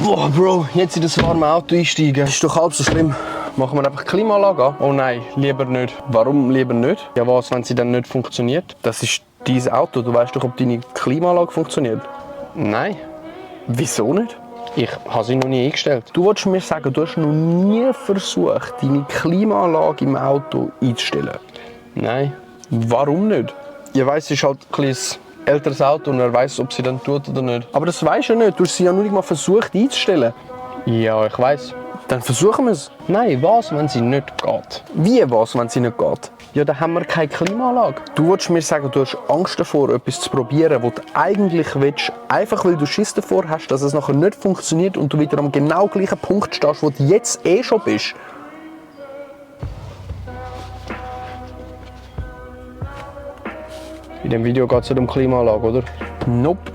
Boah, Bro, jetzt in das warme Auto einsteigen. Ist doch halb so schlimm. Machen wir einfach die Klimaanlage an? Oh nein, lieber nicht. Warum lieber nicht? Ja was, wenn sie dann nicht funktioniert? Das ist dein Auto. Du weißt doch, ob deine Klimaanlage funktioniert. Nein. Wieso nicht? Ich habe sie noch nie eingestellt. Du wolltest mir sagen, du hast noch nie versucht, deine Klimaanlage im Auto einzustellen? Nein. Warum nicht? Ich weiss, es ist halt ein kleines älteres Auto und er weiss, ob sie dann tut oder nicht. Aber das weisst du nicht. Du hast sie ja noch nicht mal versucht einzustellen. Ja, ich weiss. Dann versuchen wir es. Nein, was, wenn sie nicht geht? Wie was, wenn sie nicht geht? Ja, dann haben wir keine Klimaanlage. Du willst mir sagen, du hast Angst davor, etwas zu probieren, was du eigentlich willst, einfach weil du Schiss davor hast, dass es nachher nicht funktioniert und du wieder am genau gleichen Punkt stehst, wo du jetzt schon bist. In dem Video geht es nicht um Klimaanlage, oder? Nope.